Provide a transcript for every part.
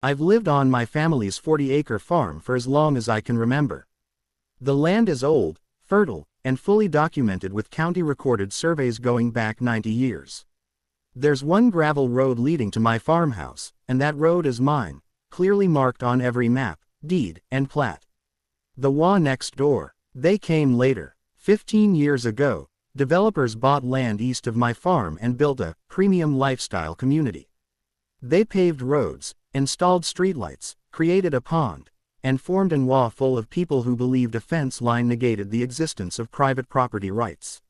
I've lived on my family's 40-acre farm for as long as I can remember. The land is old, fertile, and fully documented with county-recorded surveys going back 90 years. There's one gravel road leading to my farmhouse, and that road is mine, clearly marked on every map, deed, and plat. The HOA next door, they came later. 15 years ago, developers bought land east of my farm and built a premium lifestyle community. They paved roads, installed streetlights, created a pond, and formed an HOA full of people who believed a fence line negated the existence of private property rights.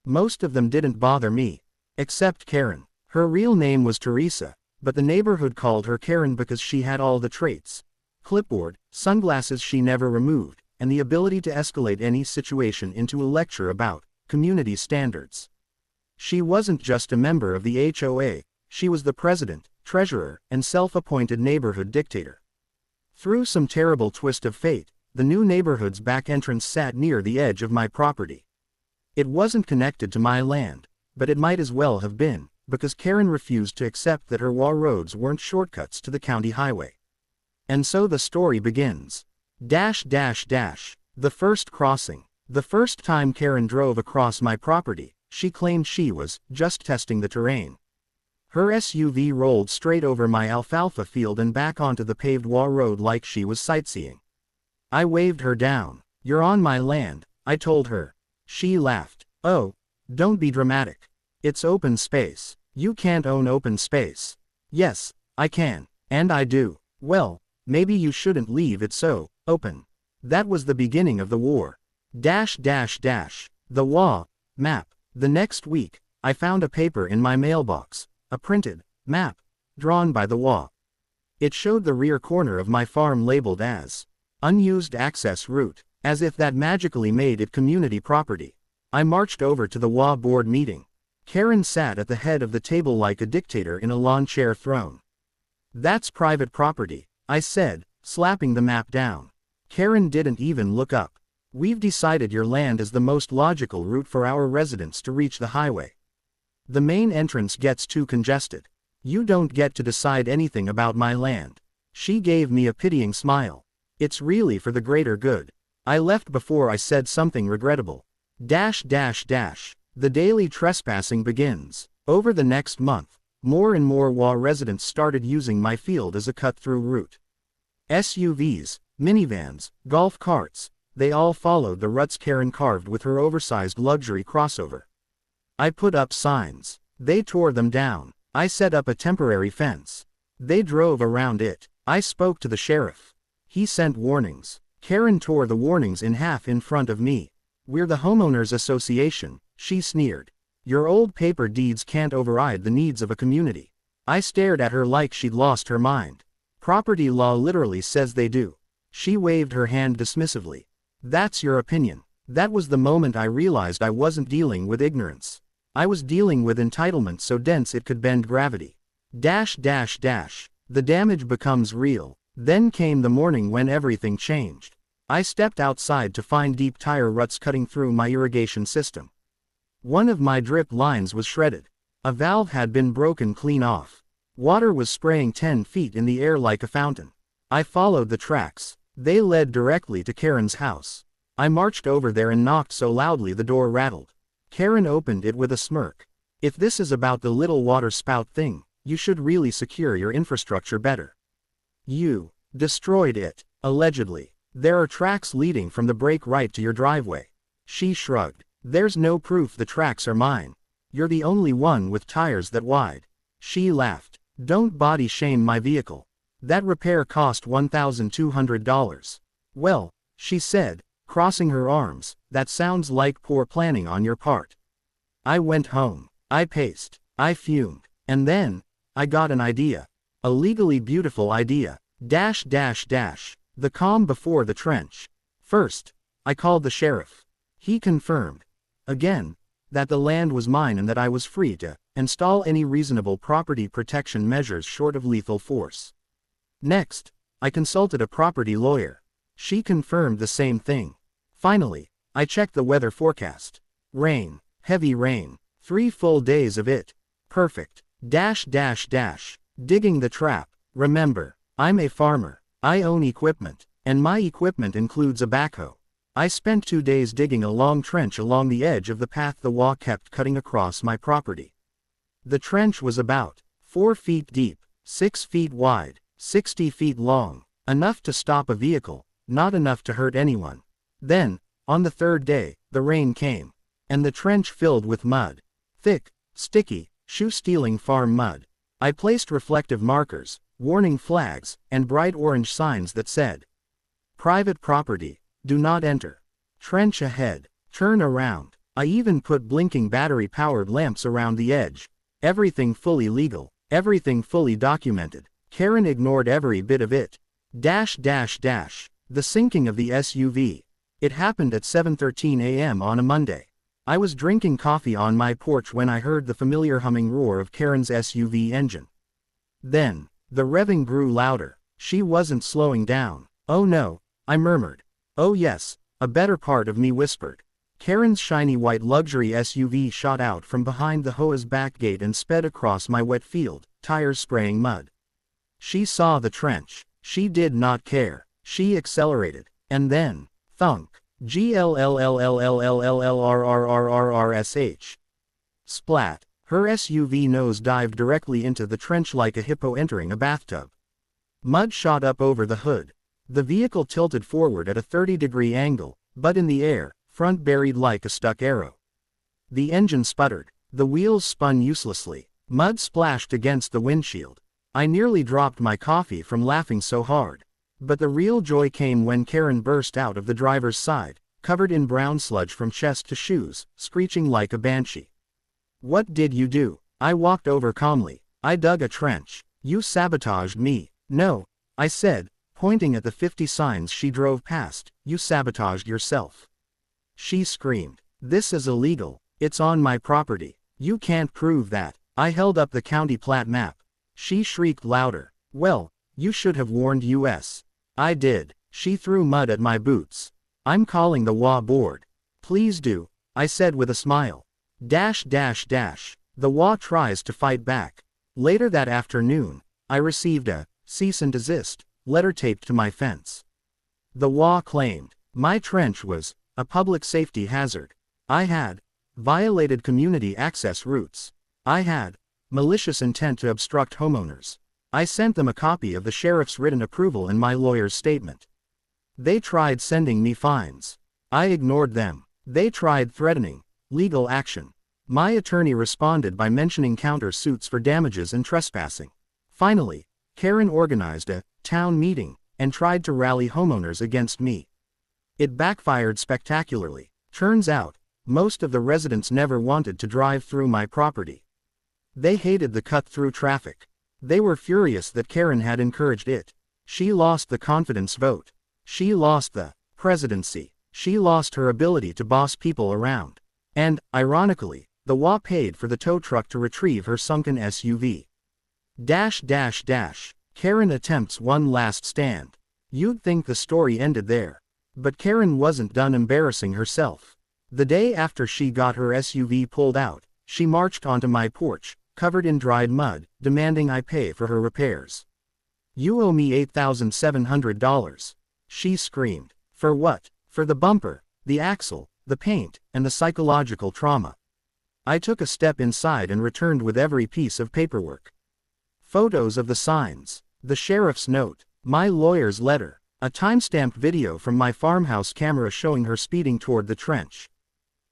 Most of them didn't bother me, except Karen. Her real name was Teresa, but the neighborhood called her Karen because she had all the traits: clipboard, sunglasses she never removed, and the ability to escalate any situation into a lecture about community standards. She wasn't just a member of the HOA, she was the president, treasurer, and self-appointed neighborhood dictator. Through some terrible twist of fate, the new neighborhood's back entrance sat near the edge of my property. It wasn't connected to my land, but it might as well have been, because Karen refused to accept that her HOA roads weren't shortcuts to the county highway. And so the story begins. The first crossing. The first time Karen drove across my property, she claimed she was just testing the terrain. Her SUV rolled straight over my alfalfa field and back onto the paved HOA road like she was sightseeing. I waved her down. "You're on my land," I told her. She laughed. "Oh, don't be dramatic. It's open space. You can't own open space." "Yes, I can. And I do." "Well, maybe you shouldn't leave it so open." That was the beginning of the war. The HOA map. The next week, I found a paper in my mailbox, a printed map, drawn by the HOA. It showed the rear corner of my farm labeled as unused access route, as if that magically made it community property. I marched over to the HOA board meeting. Karen sat at the head of the table like a dictator in a lawn chair throne. "That's private property," I said, slapping the map down. Karen didn't even look up. "We've decided your land is the most logical route for our residents to reach the highway. The main entrance gets too congested. You don't get to decide anything about my land." She gave me a pitying smile. "It's really for the greater good." I left before I said something regrettable. The daily trespassing begins. Over the next month, more and more HOA residents started using my field as a cut-through route. SUVs, minivans, golf carts, they all followed the ruts Karen carved with her oversized luxury crossover. I put up signs. They tore them down. I set up a temporary fence. They drove around it. I spoke to the sheriff. He sent warnings. Karen tore the warnings in half in front of me. "We're the homeowners association," she sneered. "Your old paper deeds can't override the needs of a community." I stared at her like she'd lost her mind. "Property law literally says they do." She waved her hand dismissively. "That's your opinion." That was the moment I realized I wasn't dealing with ignorance. I was dealing with entitlement so dense it could bend gravity. The damage becomes real. Then came the morning when everything changed. I stepped outside to find deep tire ruts cutting through my irrigation system. One of my drip lines was shredded. A valve had been broken clean off. Water was spraying 10 feet in the air like a fountain. I followed the tracks. They led directly to Karen's house. I marched over there and knocked so loudly the door rattled. Karen opened it with a smirk. "If this is about the little water spout thing, you should really secure your infrastructure better. You destroyed it, allegedly. There are tracks leading from the break right to your driveway." She shrugged. "There's no proof the tracks are mine. You're the only one with tires that wide." She laughed. "Don't body shame my vehicle. That repair cost $1,200. "Well," she said, crossing her arms, "that sounds like poor planning on your part." I went home. I paced. I fumed. And then, I got an idea. A legally beautiful idea. The calm before the trench. First, I called the sheriff. He confirmed, again, that the land was mine and that I was free to install any reasonable property protection measures short of lethal force. Next, I consulted a property lawyer. She confirmed the same thing. Finally, I checked the weather forecast. Rain, heavy rain, 3 full days of it. Perfect. Digging the trap. Remember, I'm a farmer. I own equipment. And my equipment includes a backhoe. I spent 2 days digging a long trench along the edge of the path the HOA kept cutting across my property. The trench was about 4 feet deep, 6 feet wide, 60 feet long, enough to stop a vehicle, not enough to hurt anyone. Then, on the 3rd day, the rain came, and the trench filled with mud. Thick, sticky, shoe-stealing farm mud. I placed reflective markers, warning flags, and bright orange signs that said, "Private property, do not enter. Trench ahead, turn around." I even put blinking battery-powered lamps around the edge. Everything fully legal, everything fully documented. Karen ignored every bit of it. The sinking of the SUV. It happened at 7:13 a.m. on a Monday. I was drinking coffee on my porch when I heard the familiar humming roar of Karen's SUV engine. Then, the revving grew louder. She wasn't slowing down. "Oh no," I murmured. "Oh yes," a better part of me whispered. Karen's shiny white luxury SUV shot out from behind the HOA's back gate and sped across my wet field, tires spraying mud. She saw the trench. She did not care. She accelerated. And then, thunk. GLLLLLLLLRRRRRRSH. Splat. Her SUV nose dived directly into the trench like a hippo entering a bathtub. Mud shot up over the hood. The vehicle tilted forward at a 30-degree angle, but in the air, front buried like a stuck arrow. The engine sputtered. The wheels spun uselessly. Mud splashed against the windshield. I nearly dropped my coffee from laughing so hard. But the real joy came when Karen burst out of the driver's side, covered in brown sludge from chest to shoes, screeching like a banshee. "What did you do?" I walked over calmly. "I dug a trench. You sabotaged me." "No," I said, pointing at the 50 signs she drove past, "you sabotaged yourself." She screamed. "This is illegal. It's on my property. You can't prove that." I held up the county plat map. She shrieked louder. "Well, you should have warned us." I did. She threw mud at my boots. "I'm calling the HOA board." "Please do," I said with a smile. The HOA tries to fight back. Later that afternoon, I received a cease and desist letter taped to my fence. The HOA claimed my trench was a public safety hazard. I had violated community access routes. I had malicious intent to obstruct homeowners. I sent them a copy of the sheriff's written approval and my lawyer's statement. They tried sending me fines. I ignored them. They tried threatening legal action. My attorney responded by mentioning counter-suits for damages and trespassing. Finally, Karen organized a town meeting and tried to rally homeowners against me. It backfired spectacularly. Turns out, most of the residents never wanted to drive through my property. They hated the cut-through traffic. They were furious that Karen had encouraged it. She lost the confidence vote. She lost the presidency. She lost her ability to boss people around. And, ironically, the HOA paid for the tow truck to retrieve her sunken SUV. Karen attempts one last stand. You'd think the story ended there. But Karen wasn't done embarrassing herself. The day after she got her SUV pulled out, she marched onto my porch, covered in dried mud, demanding I pay for her repairs. "You owe me $8,700. She screamed. "For what?" "For the bumper, the axle, the paint, and the psychological trauma." I took a step inside and returned with every piece of paperwork. Photos of the signs, the sheriff's note, my lawyer's letter, a time-stamped video from my farmhouse camera showing her speeding toward the trench.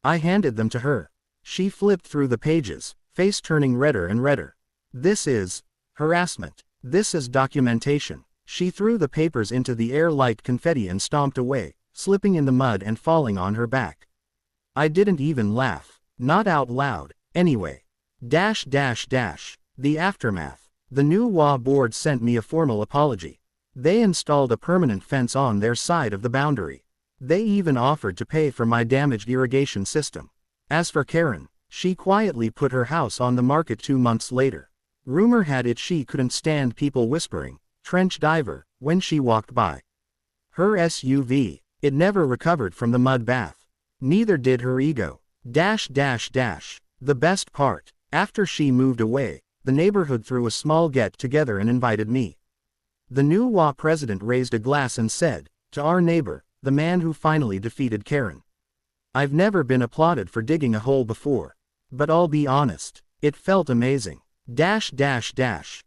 I handed them to her. She flipped through the pages, face turning redder and redder. "This is harassment. This is documentation." She threw the papers into the air like confetti and stomped away, slipping in the mud and falling on her back. I didn't even laugh. Not out loud, anyway. The aftermath. The new HOA board sent me a formal apology. They installed a permanent fence on their side of the boundary. They even offered to pay for my damaged irrigation system. As for Karen, she quietly put her house on the market 2 months later. Rumor had it she couldn't stand people whispering, "Trench diver," when she walked by. Her SUV, it never recovered from the mud bath. Neither did her ego. The best part, after she moved away, the neighborhood threw a small get-together and invited me. The new HOA president raised a glass and said, "To our neighbor, the man who finally defeated Karen. I've never been applauded for digging a hole before. But I'll be honest, it felt amazing. Dash dash dash.